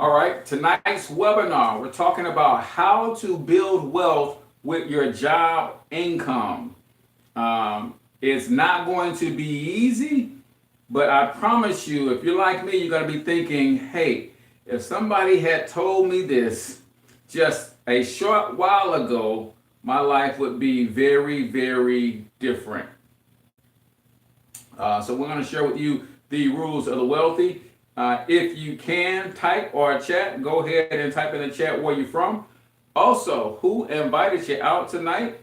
All right, tonight's webinar, we're talking about how to build wealth with your job income. It's not going to be easy, but I promise you, if you're like me, you're going to be thinking, hey, if somebody had told me this just a short while ago, my life would be very, very different. So we're going to share with you the rules of the wealthy. If you can type or chat, go ahead and type in the chat where you're from. Also, who invited you out tonight?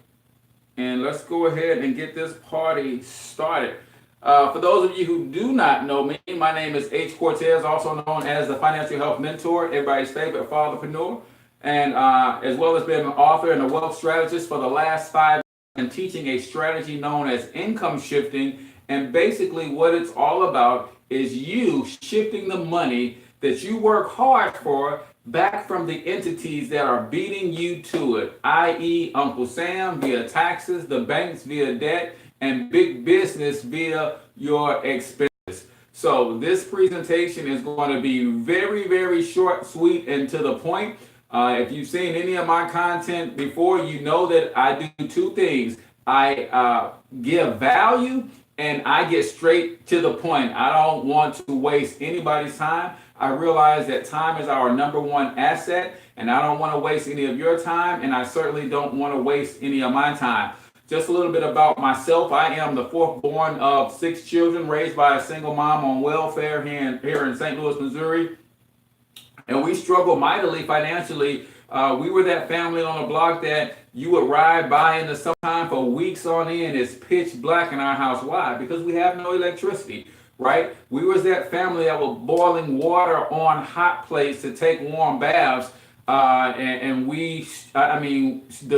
And let's go ahead and get this party started. For those of you who do not know me, my name is H Cortez, also known as the Financial Health Mentor, everybody's favorite fatherpreneur, and as well as being an author and a wealth strategist for the last 5 years and teaching a strategy known as income shifting. And basically what it's all about is you shifting the money that you work hard for back from the entities that are beating you to it, i.e. Uncle Sam via taxes, the banks via debt, and big business via your expenses. So this presentation is going to be very, very short, sweet, and to the point. If you've seen any of my content before, you know that I do two things. I give value and I get straight to the point. I don't want to waste anybody's time. I realize that time is our number one asset, and I don't want to waste any of your time, and I certainly don't want to waste any of my time. Just a little bit about myself. I am the fourth born of 6 children raised by a single mom on welfare here in St. Louis, Missouri. And we struggle mightily financially. We were that family on the block that you would ride by in the summertime for weeks on end. It's pitch black in our house. Why? Because we have no electricity, right? We was that family that was boiling water on hot plates to take warm baths. The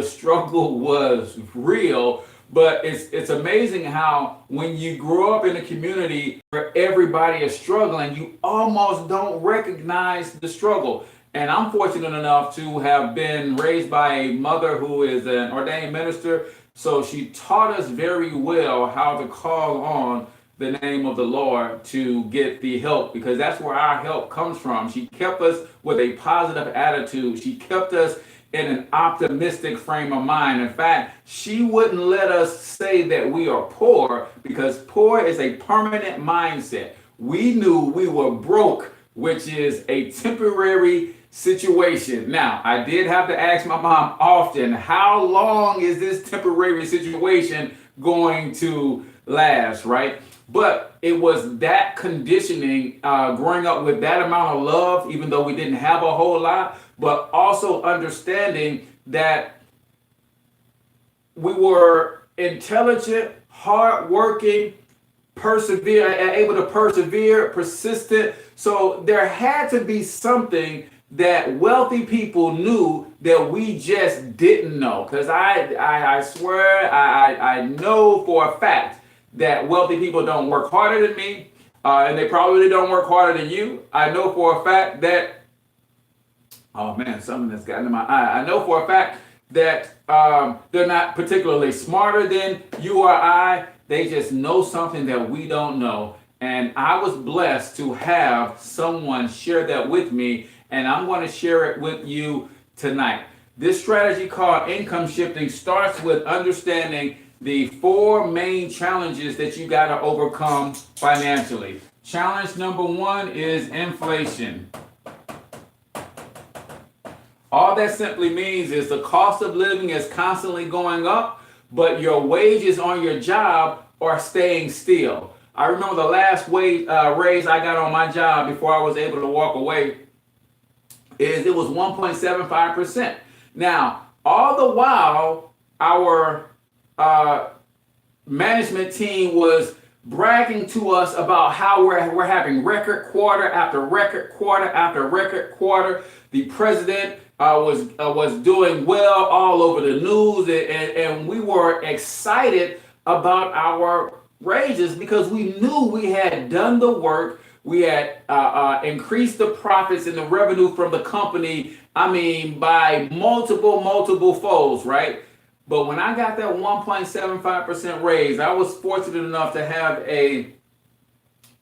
struggle was real. But it's amazing how when you grow up in a community where everybody is struggling, you almost don't recognize the struggle. And I'm fortunate enough to have been raised by a mother who is an ordained minister. So she taught us very well how to call on the name of the Lord to get the help, because that's where our help comes from. She kept us with a positive attitude. She kept us in an optimistic frame of mind. In fact, she wouldn't let us say that we are poor, because poor is a permanent mindset. We knew we were broke, which is a temporary situation. Now, I did have to ask my mom often, how long is this temporary situation going to last, right? But it was that conditioning, growing up with that amount of love, even though we didn't have a whole lot, but also understanding that we were intelligent, hardworking, able to persevere, persistent. So there had to be something that wealthy people knew that we just didn't know. Because I swear, I know for a fact that wealthy people don't work harder than me, and they probably don't work harder than you. I know for a fact that, oh man, something that's gotten in my eye. I know for a fact that they're not particularly smarter than you or I. They just know something that we don't know. And I was blessed to have someone share that with me, and I'm going to share it with you tonight. This strategy called income shifting starts with understanding the 4 main challenges that you got to overcome financially. Challenge number 1 is inflation. All that simply means is the cost of living is constantly going up, but your wages on your job are staying still. I remember the last raise I got on my job before I was able to walk away it was 1.75%. Now, all the while, our management team was bragging to us about how we're having record quarter after record quarter after record quarter. The president was doing well all over the news, and we were excited about our raises because we knew we had done the work. We had increased the profits and the revenue from the company, by multiple folds, right? But when I got that 1.75% raise, I was fortunate enough to have a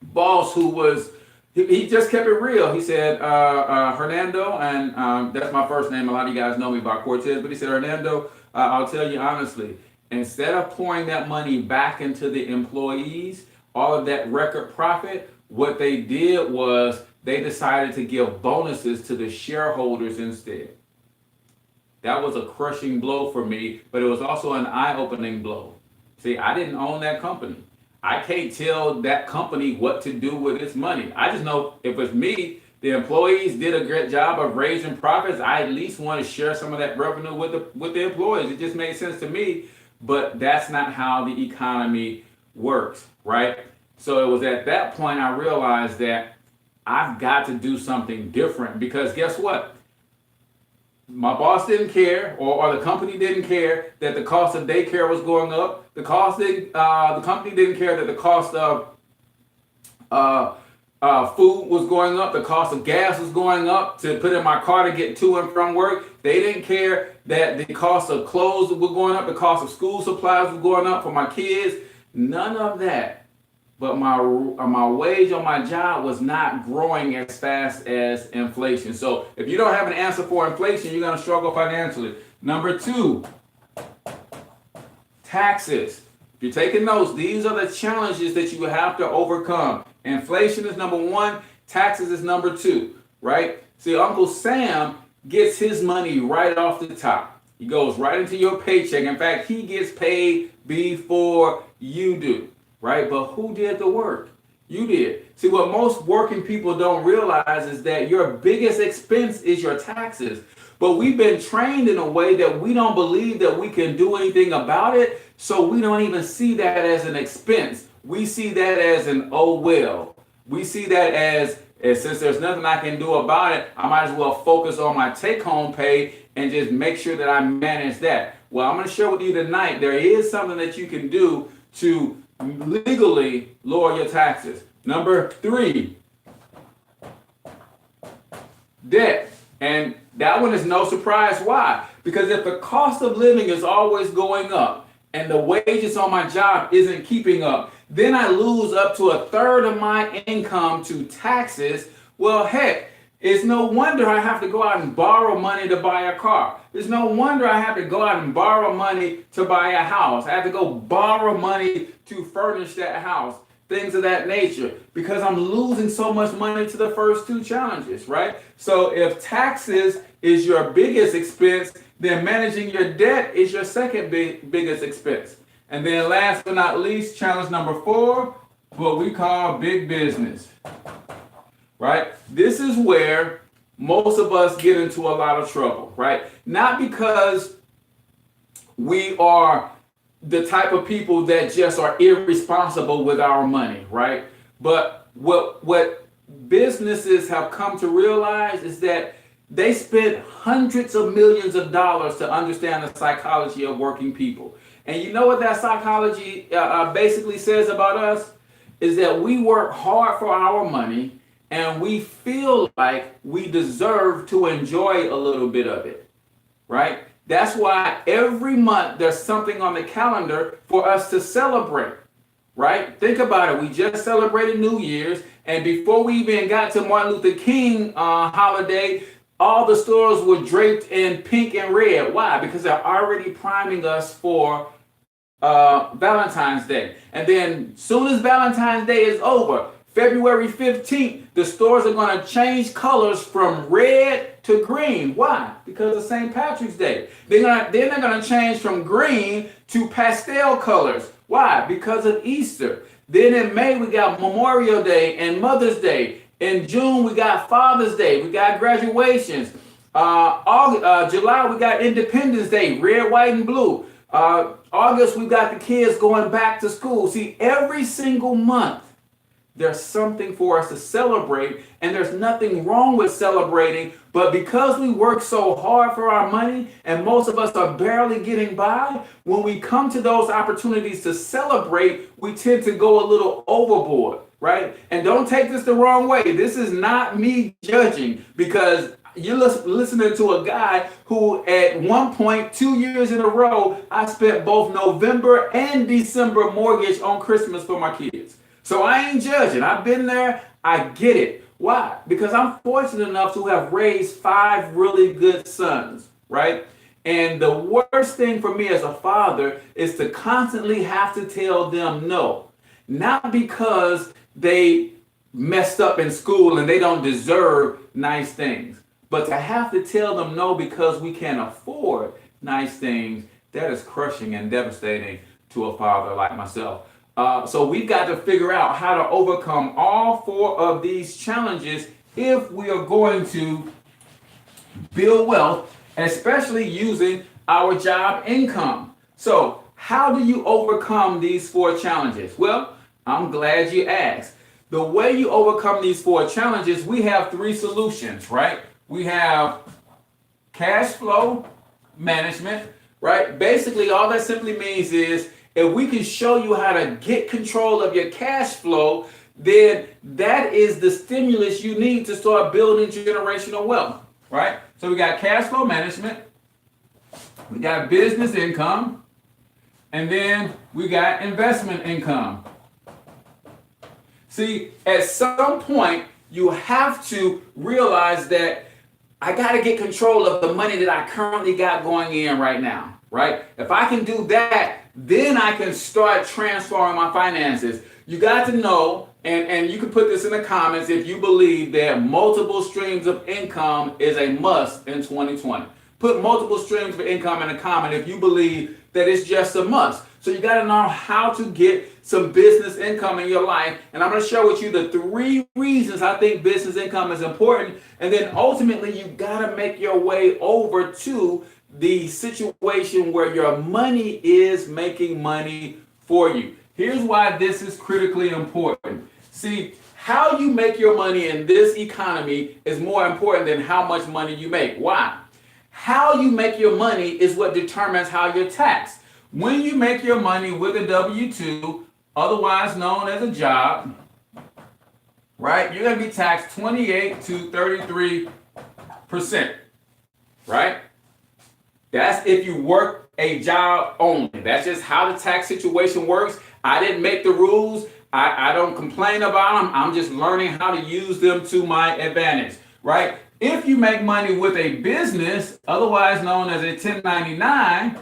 boss who was He just kept it real. He said, Hernando, and that's my first name. A lot of you guys know me by Cortez, but he said, Hernando, I'll tell you honestly, instead of pouring that money back into the employees, all of that record profit, what they did was they decided to give bonuses to the shareholders instead. That was a crushing blow for me, but it was also an eye-opening blow. See, I didn't own that company. I can't tell that company what to do with its money. I just know if it's me, the employees did a great job of raising profits. I at least want to share some of that revenue with the employees. It just made sense to me, but that's not how the economy works, right? So it was at that point I realized that I've got to do something different, because guess what? My boss didn't care, or the company didn't care that the cost of daycare was going up. The company didn't care that the cost of food was going up. The cost of gas was going up to put in my car to get to and from work. They didn't care that the cost of clothes was going up. The cost of school supplies was going up for my kids. None of that. But my wage on my job was not growing as fast as inflation. So if you don't have an answer for inflation, you're going to struggle financially. Number two, taxes. If you're taking notes, these are the challenges that you have to overcome. Inflation is number one. Taxes is number two, right? See, Uncle Sam gets his money right off the top. He goes right into your paycheck. In fact, he gets paid before you do. Right? But who did the work? You did. See, what most working people don't realize is that your biggest expense is your taxes. But we've been trained in a way that we don't believe that we can do anything about it. So we don't even see that as an expense. We see that as an oh well. We see that as since there's nothing I can do about it, I might as well focus on my take-home pay and just make sure that I manage that. Well, I'm going to share with you tonight, there is something that you can do to legally lower your taxes. Number three, debt. And that one is no surprise. Why? Because if the cost of living is always going up and the wages on my job isn't keeping up, then I lose up to a third of my income to taxes. Well, heck, it's no wonder I have to go out and borrow money to buy a car. It's no wonder I have to go out and borrow money to buy a house. I have to go borrow money to furnish that house, things of that nature, because I'm losing so much money to the first two challenges, right? So if taxes is your biggest expense, then managing your debt is your second biggest expense. And then last but not least, challenge number four, what we call big business. Right? This is where most of us get into a lot of trouble, right? Not because we are the type of people that just are irresponsible with our money, right? But what businesses have come to realize is that they spend hundreds of millions of dollars to understand the psychology of working people. And you know what that psychology basically says about us? Is that we work hard for our money, and we feel like we deserve to enjoy a little bit of it, right? That's why every month there's something on the calendar for us to celebrate, right? Think about it. We just celebrated New Year's, and before we even got to Martin Luther King holiday, all the stores were draped in pink and red. Why? Because they're already priming us for Valentine's Day. And then soon as Valentine's Day is over, February 15th, the stores are going to change colors from red to green. Why? Because of St. Patrick's Day. Then they're going to change from green to pastel colors. Why? Because of Easter. Then in May, we got Memorial Day and Mother's Day. In June, we got Father's Day. We got graduations. July, we got Independence Day, red, white, and blue. August, we got the kids going back to school. See, every single month, there's something for us to celebrate, and there's nothing wrong with celebrating, but because we work so hard for our money, and most of us are barely getting by, when we come to those opportunities to celebrate, we tend to go a little overboard, right? And don't take this the wrong way. This is not me judging, because you're listening to a guy who at one point, 2 years in a row, I spent both November and December mortgage on Christmas for my kids. So I ain't judging. I've been there. I get it. Why? Because I'm fortunate enough to have raised 5 really good sons, right? And the worst thing for me as a father is to constantly have to tell them no. Not because they messed up in school and they don't deserve nice things, but to have to tell them no because we can't afford nice things, that is crushing and devastating to a father like myself. So we've got to figure out how to overcome all 4 of these challenges if we are going to build wealth, especially using our job income. So how do you overcome these 4 challenges? Well, I'm glad you asked. The way you overcome these 4 challenges, we have 3 solutions, right? We have cash flow management, right? Basically, all that simply means is if we can show you how to get control of your cash flow, then that is the stimulus you need to start building generational wealth, right? So we got cash flow management, we got business income, and then we got investment income. See, at some point, you have to realize that I got to get control of the money that I currently got going in right now, right? If I can do that, then I can start transforming my finances. You got to know, and you can put this in the comments if you believe that multiple streams of income is a must in 2020. Put multiple streams of income in a comment if you believe that it's just a must. So you got to know how to get some business income in your life. And I'm going to share with you the 3 reasons I think business income is important. And then ultimately, you got to make your way over to the situation where your money is making money for you. Here's why this is critically important. See, how you make your money in this economy is more important than how much money you make. Why? How you make your money is what determines how you're taxed. When you make your money with a W-2, otherwise known as a job, right, you're going to be taxed 28 to 33%, right? That's if you work a job only. That's just how the tax situation works. I didn't make the rules. I don't complain about them. I'm just learning how to use them to my advantage, right? If you make money with a business, otherwise known as a 1099,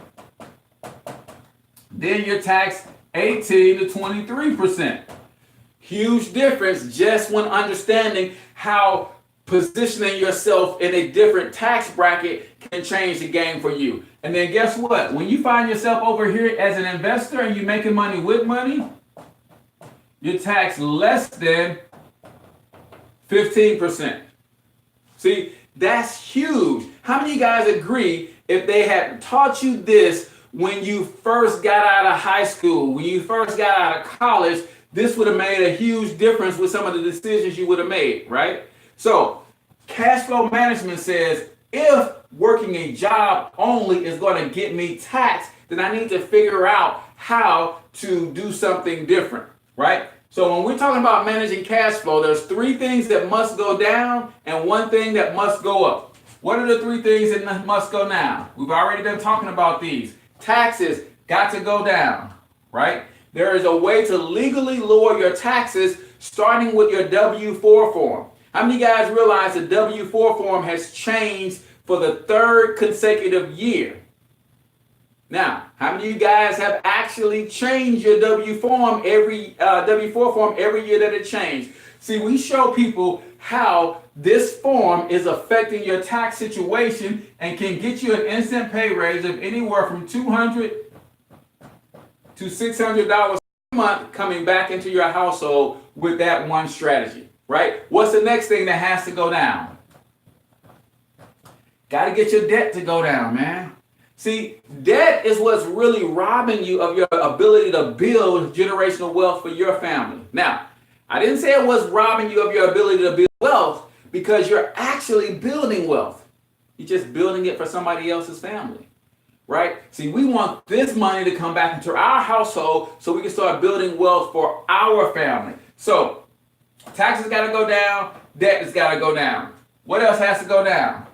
then you're taxed 18 to 23%. Huge difference just when understanding how positioning yourself in a different tax bracket can change the game for you. And then guess what? When you find yourself over here as an investor and you're making money with money, you're taxed less than 15%. See, that's huge. How many of you guys agree if they had taught you this when you first got out of high school, when you first got out of college, this would have made a huge difference with some of the decisions you would have made, right? So cash flow management says if working a job only is going to get me taxed, then I need to figure out how to do something different, right? So when we're talking about managing cash flow, there's 3 things that must go down and 1 thing that must go up. What are the 3 things that must go down? We've already been talking about these. Taxes got to go down, right? There is a way to legally lower your taxes starting with your W-4 form. How many guys realize the W-4 form has changed for the 3rd consecutive year? Now, how many of you guys have actually changed your W-4 form every year that it changed? See, we show people how this form is affecting your tax situation and can get you an instant pay raise of anywhere from $200 to $600 a month coming back into your household with that one strategy, right? What's the next thing that has to go down? Got to get your debt to go down, man. See, debt is what's really robbing you of your ability to build generational wealth for your family. Now, I didn't say it was robbing you of your ability to build wealth because you're actually building wealth. You're just building it for somebody else's family, right? See, we want this money to come back into our household so we can start building wealth for our family. So, taxes got to go down, debt has got to go down. What else has to go down?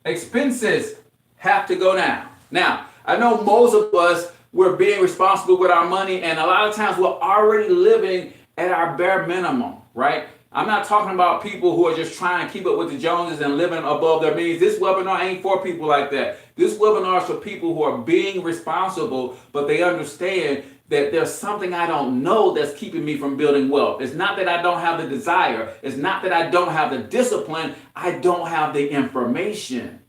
Expenses have to go down. Now, I know most of us, we're being responsible with our money, and a lot of times we're already living at our bare minimum, right? I'm not talking about people who are just trying to keep up with the Joneses and living above their means. This webinar ain't for people like that. This webinar is for people who are being responsible, but they understand that there's something I don't know that's keeping me from building wealth. It's not that I don't have the desire. It's not that I don't have the discipline. I don't have the information,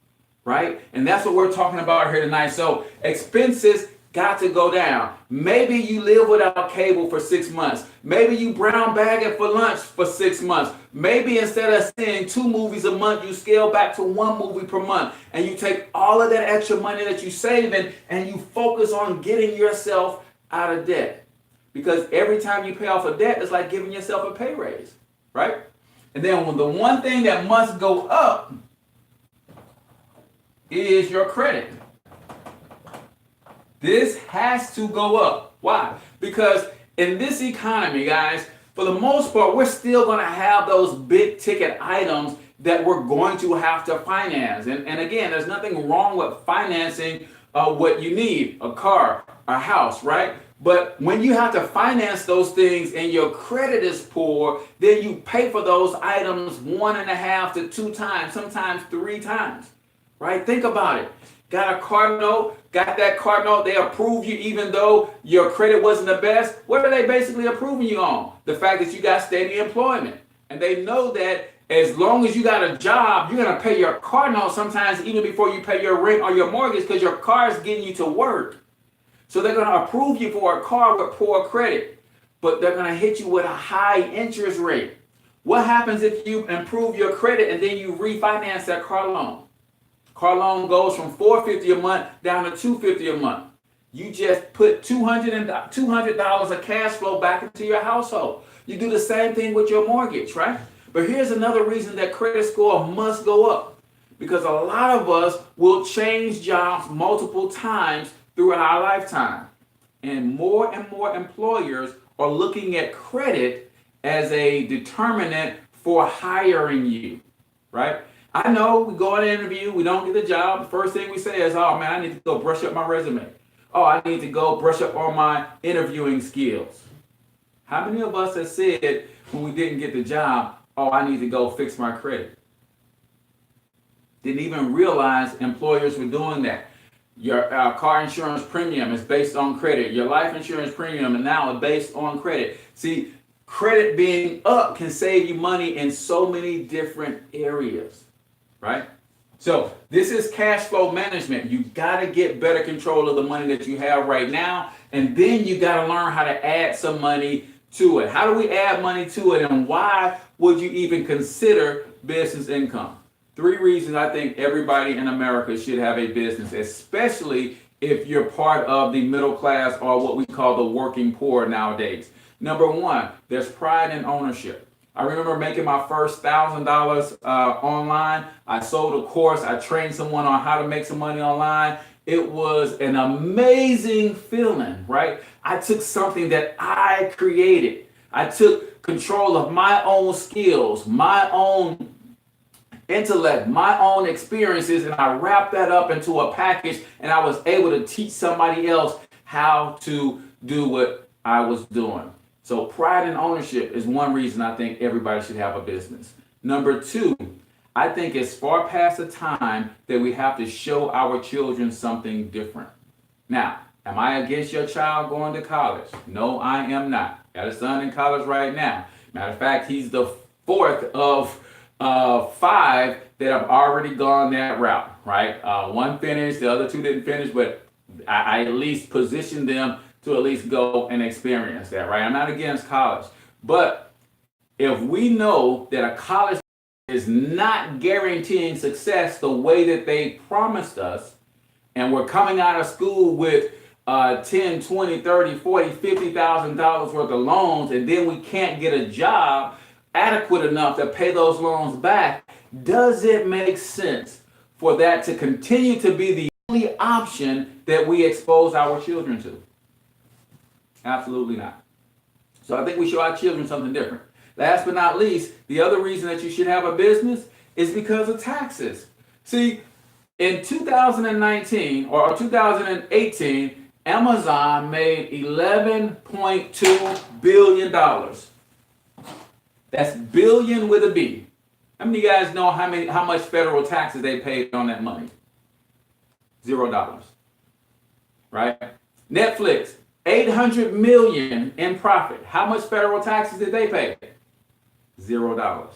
right? And that's what we're talking about here tonight. So expenses got to go down. Maybe you live without cable for 6 months. Maybe you brown bag it for lunch for 6 months. Maybe instead of seeing 2 movies a month, you scale back to 1 movie per month. And you take all of that extra money that you saving and you focus on getting yourself out of debt. Because every time you pay off a debt, it's like giving yourself a pay raise, right? And then the one thing that must go up is your credit. This has to go up. Why? Because in this economy, guys, for the most part, we're still going to have those big ticket items that we're going to have to finance. And again, there's nothing wrong with financing what you need, a car, a house, right? But when you have to finance those things and your credit is poor, then you pay for those items 1.5 to 2 times, sometimes 3 times, right? Think about it. Got a car note, got that car note, they approve you even though your credit wasn't the best. What are they basically approving you on? The fact that you got steady employment. And they know that as long as you got a job, you're going to pay your car note sometimes even before you pay your rent or your mortgage because your car is getting you to work. So they're going to approve you for a car with poor credit, but they're going to hit you with a high interest rate. What happens if you improve your credit and then you refinance that car loan? Car loan goes from $450 a month down to $250 a month. You just put $200 of cash flow back into your household. You do the same thing with your mortgage, right? But here's another reason that credit score must go up. Because a lot of us will change jobs multiple times throughout our lifetime. And more employers are looking at credit as a determinant for hiring you, right? I know we go on an interview, we don't get the job. The first thing we say is, oh man, I need to go brush up my resume. Oh, I need to go brush up on my interviewing skills. How many of us have said when we didn't get the job, oh, I need to go fix my credit? Didn't even realize employers were doing that. Your car insurance premium is based on credit. Your life insurance premium and now is based on credit. See, credit being up can save you money in so many different areas, right? So this is cash flow management. You got to get better control of the money that you have right now, and then you got to learn how to add some money to it. How do we add money to it, and why would you even consider business income? 3 reasons I think everybody in America should have a business, especially if you're part of the middle class or what we call the working poor nowadays. Number 1, there's pride in ownership. I remember making my first $1,000 online. I sold a course. I trained someone on how to make some money online. It was an amazing feeling, right? I took something that I created. I took control of my own skills, my own intellect, my own experiences, and I wrapped that up into a package, and I was able to teach somebody else how to do what I was doing. So pride and ownership is one reason I think everybody should have a business. Number 2, I think it's far past the time that we have to show our children something different. Now, am I against your child going to college? No, I am not. Got a son in college right now. Matter of fact, he's the 4th of 5 that have already gone that route, right? 1 finished, the other 2 didn't finish, but I at least positioned them to at least go and experience that, right? I'm not against college, but if we know that a college is not guaranteeing success the way that they promised us, and we're coming out of school with 10, 20, 30, 40, $50,000 worth of loans, and then we can't get a job adequate enough to pay those loans back, does it make sense for that to continue to be the only option that we expose our children to? Absolutely not. So I think we show our children something different. Last but not least, the other reason that you should have a business is because of taxes. See, in 2019 or 2018, Amazon made $11.2 billion. That's billion with a B. How many of you guys know how much federal taxes they paid on that money? $0. Right? Netflix, 800 million in profit. How much federal taxes did they pay? $0.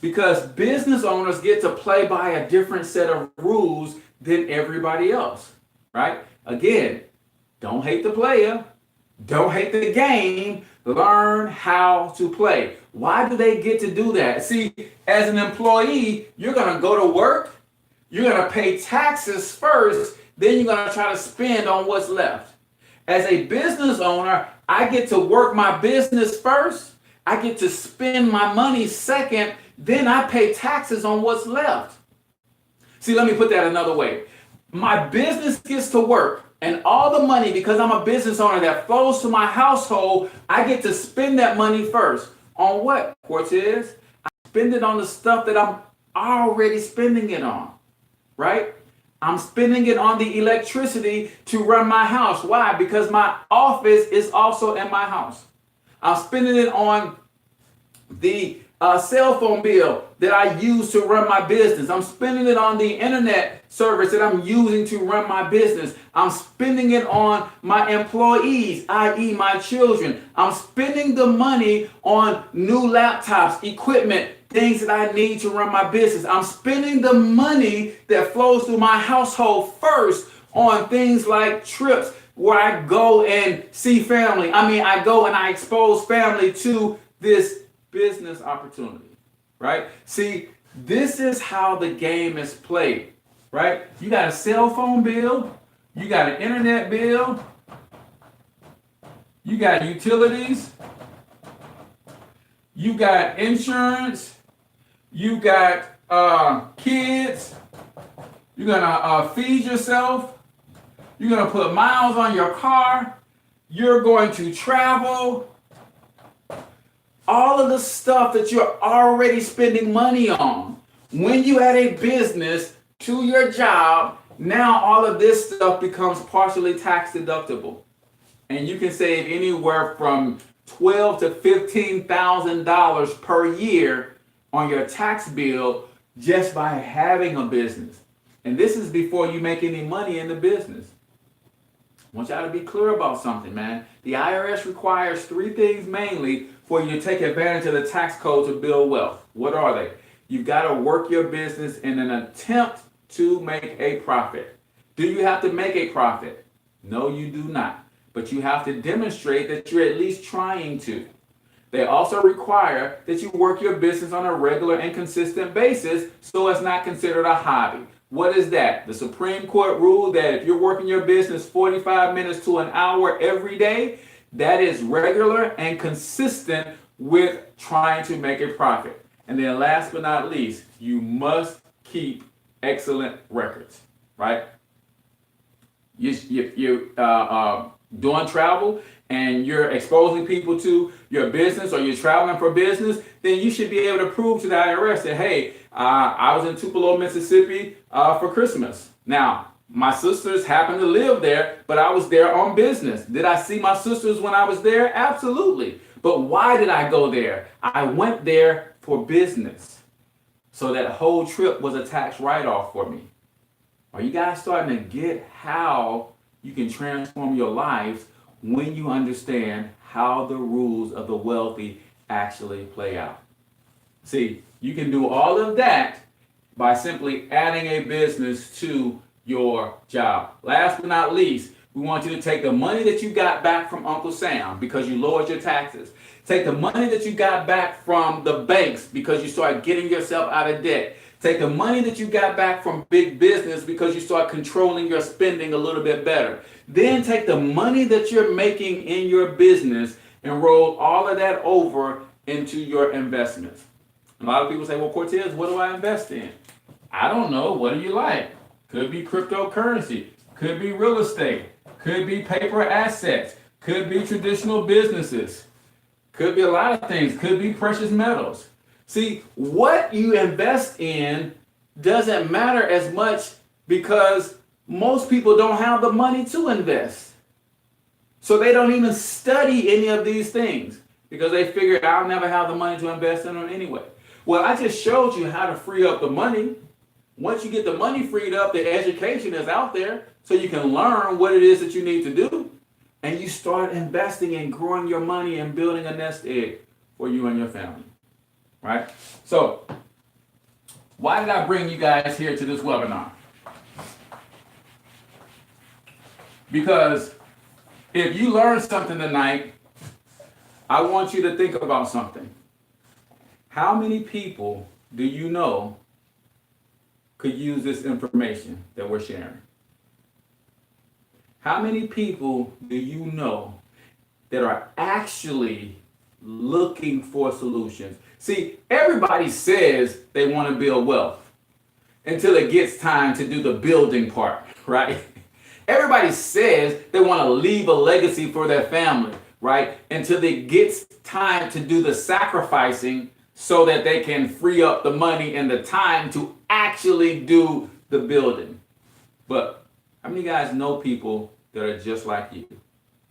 Because business owners get to play by a different set of rules than everybody else. Right? Again, don't hate the player. Don't hate the game. Learn how to play. Why do they get to do that? See, as an employee, you're going to go to work. You're going to pay taxes first. Then you're going to try to spend on what's left. As a business owner, I get to work my business first. I get to spend my money second. Then I pay taxes on what's left. See, let me put that another way. My business gets to work. And all the money, because I'm a business owner, that flows to my household, I get to spend that money first. On what, Cortez? I spend it on the stuff that I'm already spending it on, right? I'm spending it on the electricity to run my house. Why? Because my office is also in my house. I'm spending it on the cell phone bill that I use to run my business. I'm spending it on the internet service that I'm using to run my business. I'm spending it on my employees, i.e. my children. I'm spending the money on new laptops, equipment, things that I need to run my business. I'm spending the money that flows through my household first on things like trips where I go and see family. I go and I expose family to this business opportunity, right? See, this is how the game is played, right? You got a cell phone bill, you got an internet bill, you got utilities, you got insurance, you got kids, you're gonna feed yourself, you're gonna put miles on your car, you're going to travel. All of the stuff that you're already spending money on. When you add a business to your job, now all of this stuff becomes partially tax deductible. And you can save anywhere from $12,000 to $15,000 per year on your tax bill just by having a business. And this is before you make any money in the business. I want y'all to be clear about something, man. The IRS requires three things mainly for you to take advantage of the tax code to build wealth. What are they? You've got to work your business in an attempt to make a profit. Do you have to make a profit? No, you do not. But you have to demonstrate that you're at least trying to. They also require that you work your business on a regular and consistent basis so it's not considered a hobby. What is that? The Supreme Court ruled that if you're working your business 45 minutes to an hour every day, that is regular and consistent with trying to make a profit. And then last but not least, you must keep excellent records, right? You're doing travel and you're exposing people to your business, or you're traveling for business, then you should be able to prove to the IRS that, hey, I was in Tupelo, Mississippi for Christmas. Now, my sisters happen to live there, but I was there on business. Did I see my sisters when I was there? Absolutely. But why did I go there? I went there for business. So that whole trip was a tax write-off for me. Are you guys starting to get how you can transform your lives when you understand how the rules of the wealthy actually play out? See, you can do all of that by simply adding a business to your job. Last but not least, we want you to take the money that you got back from Uncle Sam because you lowered your taxes. Take the money that you got back from the banks because you started getting yourself out of debt. Take the money that you got back from big business because you start controlling your spending a little bit better. Then take the money that you're making in your business and roll all of that over into your investments. A lot of people say, well, Cortez, what do I invest in? I don't know. What do you like? Could be cryptocurrency. Could be real estate. Could be paper assets. Could be traditional businesses. Could be a lot of things. Could be precious metals. See, what you invest in doesn't matter as much because most people don't have the money to invest. So they don't even study any of these things. because they figured I'll never have the money to invest in them anyway. Well, I just showed you how to free up the money. Once you get the money freed up, the education is out there so you can learn what it is that you need to do. And you start investing and growing your money and building a nest egg for you and your family, right? So why did I bring you guys here to this webinar? Because if you learn something tonight, I want you to think about something. How many people do you know could use this information that we're sharing? How many people do you know that are actually looking for solutions? See, everybody says they want to build wealth until it gets time to do the building part, right? Everybody says they want to leave a legacy for their family, right? Until it gets time to do the sacrificing so that they can free up the money and the time to actually do the building. But how many guys know people that are just like you?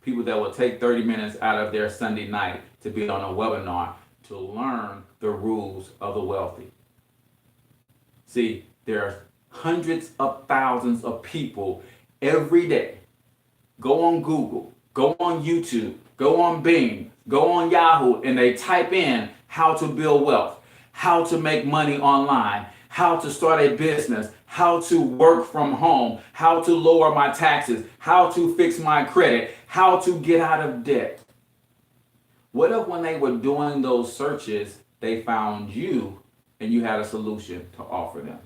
People that will take 30 minutes out of their Sunday night to be on a webinar to learn the rules of the wealthy. See, there are hundreds of thousands of people every day. Go on Google, go on YouTube, go on Bing, go on Yahoo, and they type in how to build wealth, how to make money online, how to start a business, how to work from home, how to lower my taxes, how to fix my credit, how to get out of debt. What if when they were doing those searches, they found you and you had a solution to offer them,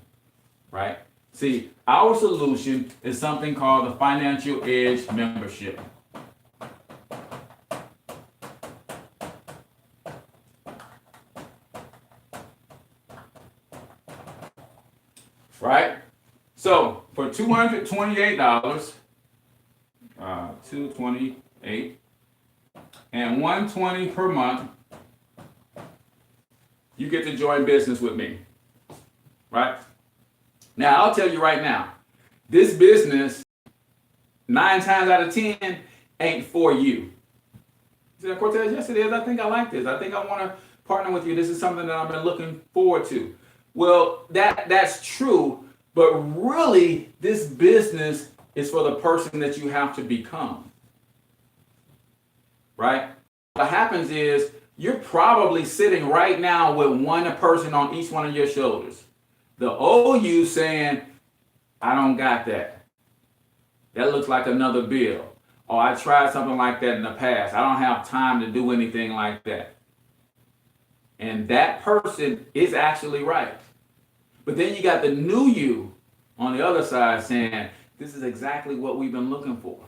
right? See, our solution is something called the Financial Edge membership. Right? So for $228, $228 and $120 per month, you get to join business with me. Right? Now, I'll tell you right now, this business, 9 times out of 10, ain't for you. You said, Cortez, yes it is. I think I like this. I think I want to partner with you. This is something that I've been looking forward to. Well, that's true, but really, this business is for the person that you have to become. Right? What happens is, you're probably sitting right now with one person on each one of your shoulders. The old you saying, I don't got that. That looks like another bill. Or I tried something like that in the past. I don't have time to do anything like that. And that person is actually right. But then you got the new you on the other side saying, this is exactly what we've been looking for.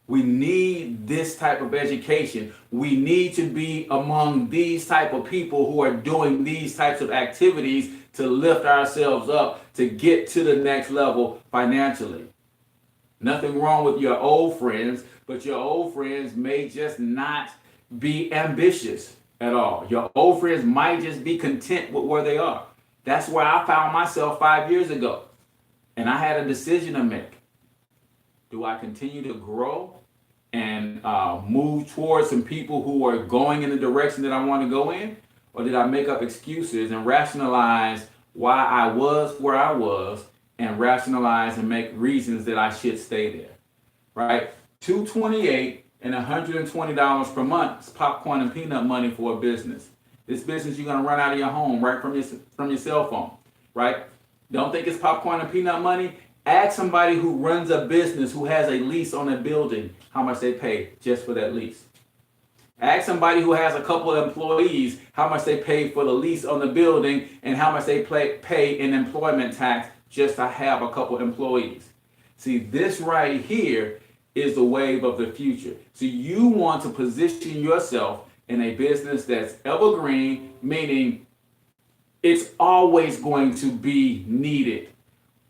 We need this type of education. We need to be among these type of people who are doing these types of activities to lift ourselves up, to get to the next level financially. Nothing wrong with your old friends, but your old friends may just not be ambitious at all. Your old friends might just be content with where they are. That's where I found myself 5 years ago. And I had a decision to make. Do I continue to grow and move towards some people who are going in the direction that I want to go in? Or did I make up excuses and rationalize why I was where I was and rationalize and make reasons that I should stay there, right? $228 and $120 per month is popcorn and peanut money for a business. This business you're going to run out of your home right from your cell phone, right? Don't think it's popcorn and peanut money. Ask somebody who runs a business who has a lease on a building how much they pay just for that lease. Ask somebody who has a couple of employees how much they pay for the lease on the building and how much they pay in employment tax just to have a couple employees. See, this right here is the wave of the future. So you want to position yourself in a business that's evergreen, meaning it's always going to be needed.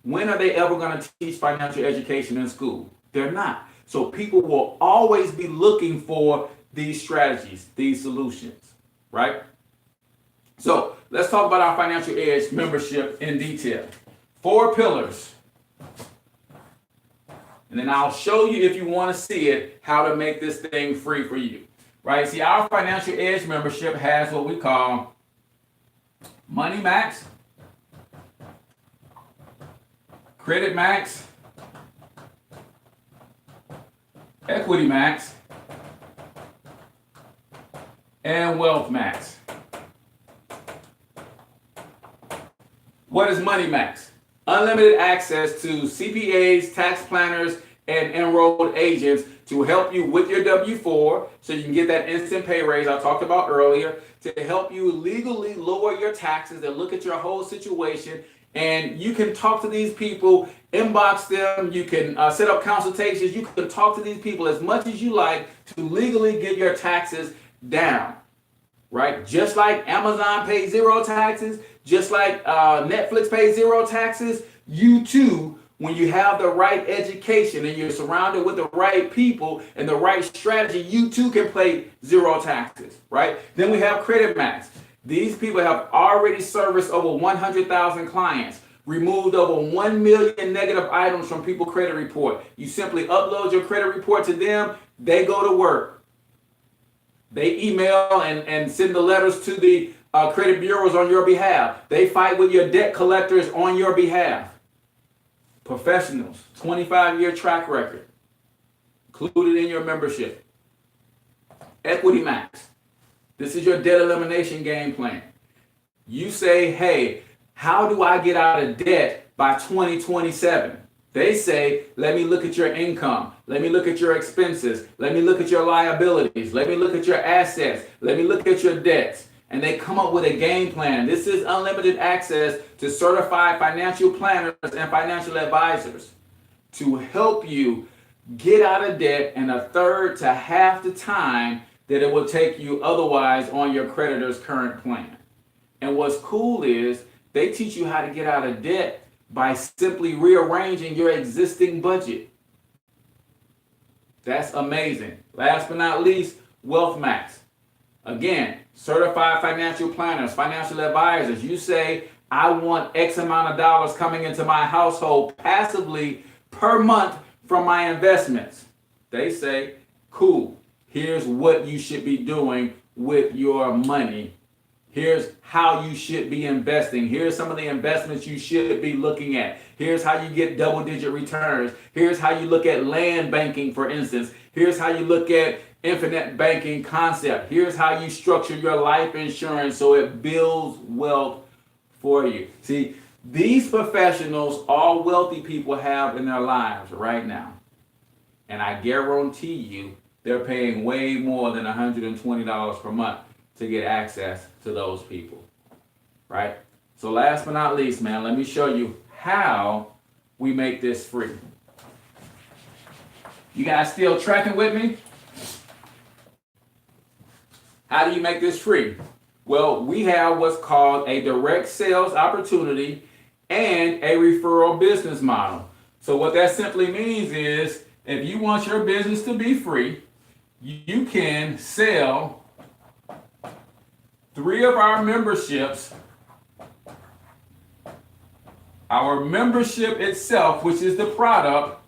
When are they ever going to teach financial education in school? They're not. So people will always be looking for these strategies, these solutions, right? So let's talk about our Financial Edge membership in detail. 4 pillars. And then I'll show you, if you want to see it, how to make this thing free for you, right? See, our Financial Edge membership has what we call Money Max, Credit Max, Equity Max, and Wealth Max. What is Money Max? Unlimited access to CPAs, tax planners, and enrolled agents to help you with your W-4 so you can get that instant pay raise I talked about earlier, to help you legally lower your taxes and look at your whole situation. And you can talk to these people, inbox them, you can set up consultations, you can talk to these people as much as you like to legally get your taxes down, right? Just like Amazon pays zero taxes, just like Netflix pays zero taxes, you too, when you have the right education and you're surrounded with the right people and the right strategy, you too can pay zero taxes, right? Then we have Credit Max. These people have already serviced over 100,000 clients, removed over 1 million negative items from people's credit report. You simply upload your credit report to them, they go to work. They email and send the letters to the credit bureaus on your behalf. They fight with your debt collectors on your behalf. Professionals, 25-year track record, included in your membership. Equity Max. This is your debt elimination game plan. You say, hey, how do I get out of debt by 2027? They say, let me look at your income. Let me look at your expenses. Let me look at your liabilities. Let me look at your assets. Let me look at your debts. And they come up with a game plan. This is unlimited access to certified financial planners and financial advisors to help you get out of debt in a third to half the time that it will take you otherwise on your creditor's current plan. And what's cool is they teach you how to get out of debt by simply rearranging your existing budget. That's amazing. Last but not least, Wealth Max. Again, certified financial planners, financial advisors. You say, I want X amount of dollars coming into my household passively per month from my investments. They say, cool. Here's what you should be doing with your money. Here's how you should be investing. Here's some of the investments you should be looking at. Here's how you get double-digit returns. Here's how you look at land banking, for instance. Here's how you look at infinite banking concept. Here's how you structure your life insurance so it builds wealth for you. See, these professionals, all wealthy people have in their lives right now. And I guarantee you, they're paying way more than $120 per month to get access to those people, right? So last but not least, man, let me show you how we make this free. You guys still tracking with me? How do you make this free? Well, we have what's called a direct sales opportunity and a referral business model. So what that simply means is if you want your business to be free, you can sell 3 of our memberships. Our membership itself, which is the product,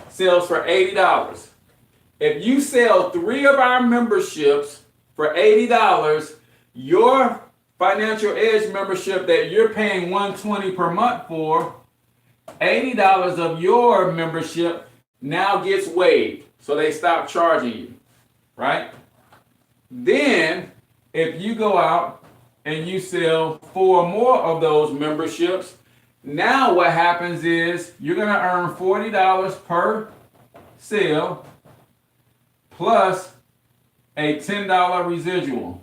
sells for $80. If you sell 3 of our memberships for $80, your Financial Edge membership that you're paying $120 per month for, $80 of your membership now gets waived. So they stop charging you, right? Then, if you go out and you sell 4 more of those memberships, now what happens is you're going to earn $40 per sale plus a $10 residual.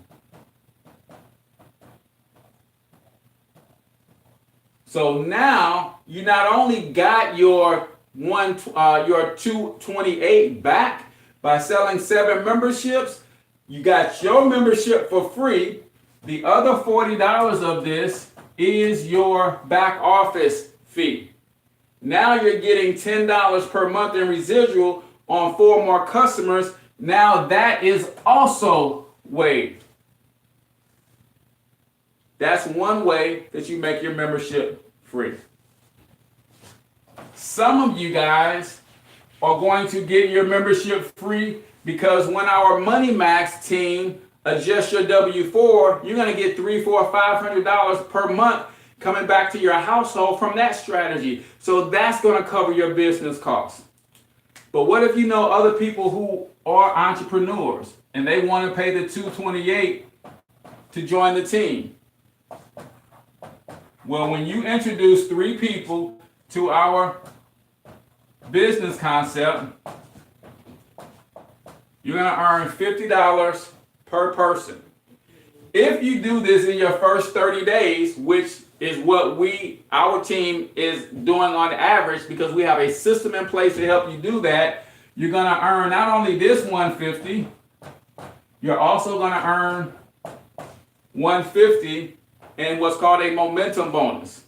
So now you not only got your 228 back by selling 7 memberships, you got your membership for free. The other $40 of this is your back office fee. Now you're getting $10 per month in residual on 4 more customers. Now that is also waived. That's one way that you make your membership free. Some of you guys are going to get your membership free Because when our Money Max team adjusts your W-4, you're going to get $300, $400, $500 per month coming back to your household from that strategy. So that's going to cover your business costs. But what if you know other people who are entrepreneurs and they want to pay the $228 to join the team? Well, when you introduce 3 people to our business concept, you're going to earn $50 per person. If you do this in your first 30 days, which is what our team is doing on average, because we have a system in place to help you do that, you're going to earn not only this $150, you're also going to earn $150 in what's called a momentum bonus.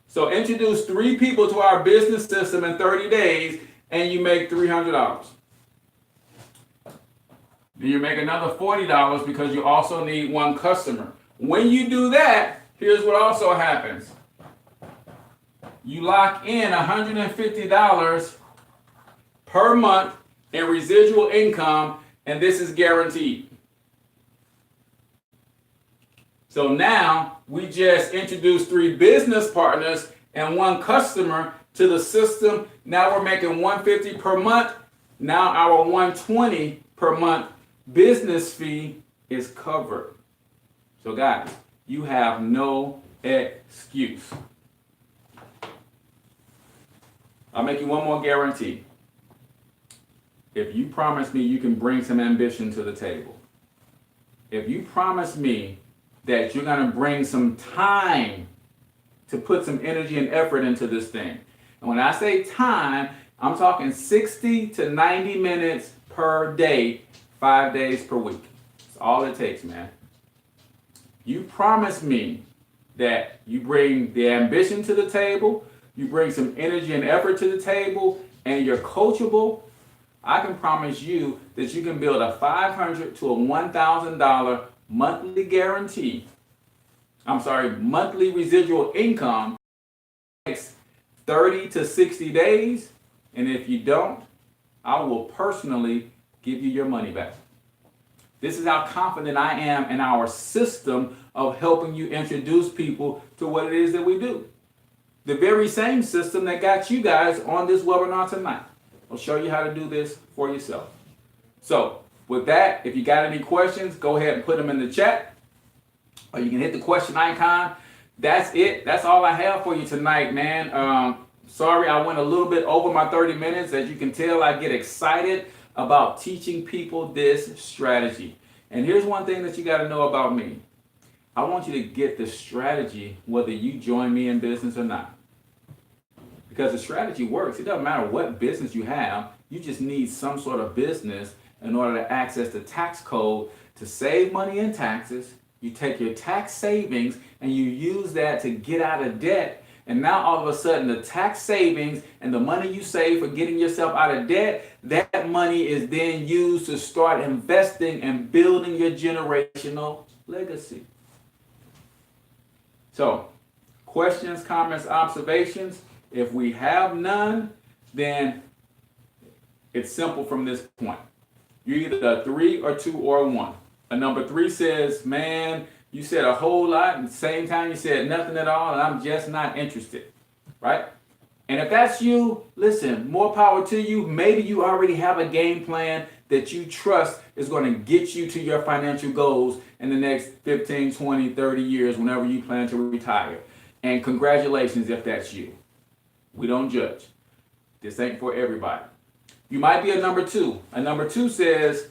So introduce 3 people to our business system in 30 days and you make $300. Then you make another $40 because you also need 1 customer. When you do that, here's what also happens. You lock in $150 per month in residual income, and this is guaranteed. So now we just introduced 3 business partners and 1 customer to the system. Now we're making $150 per month. Now our $120 per month business fee is covered. So guys, you have no excuse. I'll make you one more guarantee. If you promise me you can bring some ambition to the table, if you promise me that you're going to bring some time to put some energy and effort into this thing. And when I say time, I'm talking 60 to 90 minutes per day, 5 days per week. That's all it takes, man. You promise me that you bring the ambition to the table, you bring some energy and effort to the table, and you're coachable. I can promise you that you can build a $500 to a $1,000 monthly monthly residual income next 30 to 60 days. And if you don't, I will personally give you your money back. This is how confident I am in our system of helping you introduce people to what it is that we do. The very same system that got you guys on this webinar tonight. I'll show you how to do this for yourself. So with that, if you got any questions, go ahead and put them in the chat, or you can hit the question icon. That's it. That's all I have for you tonight, man. Sorry, I went a little bit over my 30 minutes. As you can tell, I get excited about teaching people this strategy. And here's one thing that you got to know about me. I want you to get the strategy whether you join me in business or not. Because the strategy works. It doesn't matter what business you have. You just need some sort of business in order to access the tax code to save money in taxes. You take your tax savings and you use that to get out of debt. And now all of a sudden the tax savings and the money you save for getting yourself out of debt, that money is then used to start investing and building your generational legacy. So, questions, comments, observations? If we have none, then it's simple from this point. You're either a 3 or 2 or 1. A number 3 says, man, you said a whole lot, and at the same time you said nothing at all, and I'm just not interested, right? And if that's you, listen, more power to you. Maybe you already have a game plan that you trust is going to get you to your financial goals in the next 15, 20, 30 years, whenever you plan to retire. And congratulations if that's you. We don't judge. This ain't for everybody. You might be a number 2. A number 2 says,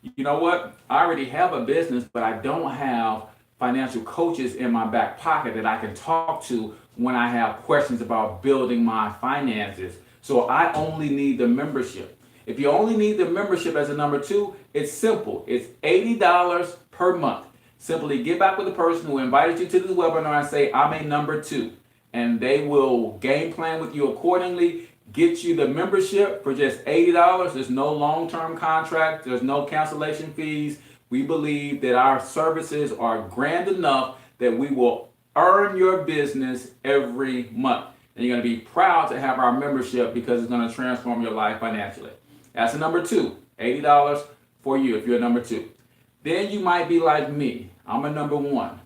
you know what? I already have a business, but I don't have financial coaches in my back pocket that I can talk to when I have questions about building my finances. So I only need the membership. If you only need the membership as a number 2, it's simple. It's $80 per month. Simply get back with the person who invited you to this webinar and say, I'm a number 2. And they will game plan with you accordingly, get you the membership for just $80. There's no long-term contract. There's no cancellation fees. We believe that our services are grand enough that we will earn your business every month. And you're going to be proud to have our membership because it's going to transform your life financially. That's the number 2, $80 for you if you're a number 2. Then you might be like me. I'm a number 1.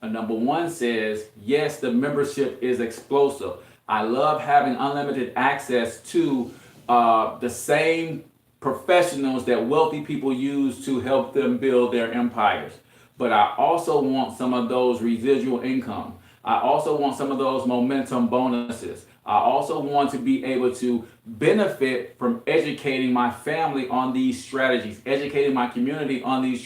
A number 1 says, yes, the membership is explosive. I love having unlimited access to the same professionals that wealthy people use to help them build their empires. But I also want some of those residual income. I also want some of those momentum bonuses. I also want to be able to benefit from educating my family on these strategies, educating my community on these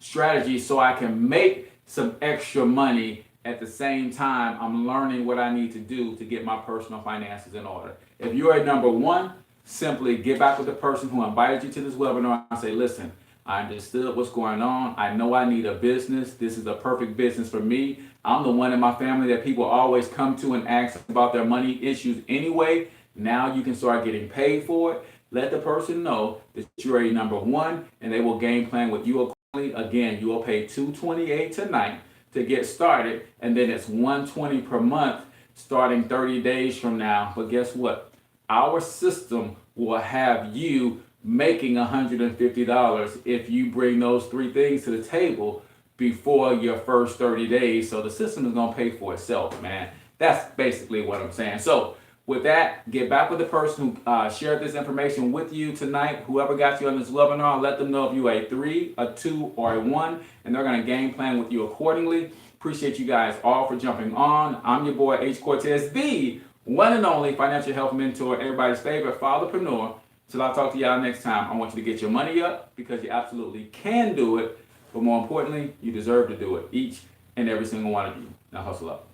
strategies so I can make some extra money. At the same time, I'm learning what I need to do to get my personal finances in order. If you're a number 1, simply get back with the person who invited you to this webinar and say, listen, I understood what's going on. I know I need a business. This is a perfect business for me. I'm the one in my family that people always come to and ask about their money issues anyway. Now you can start getting paid for it. Let the person know that you're a number 1 and they will game plan with you accordingly. Again, you will pay $228 tonight to get started, and then it's $120 per month starting 30 days from now. But guess what? Our system will have you making $150 if you bring those 3 things to the table before your first 30 days. So the system is going to pay for itself, man. That's basically what I'm saying. So with that, get back with the person who shared this information with you tonight. Whoever got you on this webinar, let them know if you're a 3, a 2, or a 1, and they're going to game plan with you accordingly. Appreciate you guys all for jumping on. I'm your boy, H Cortez, the one and only financial health mentor, everybody's favorite fatherpreneur. Till I talk to y'all next time, I want you to get your money up because you absolutely can do it. But more importantly, you deserve to do it, each and every single one of you. Now hustle up.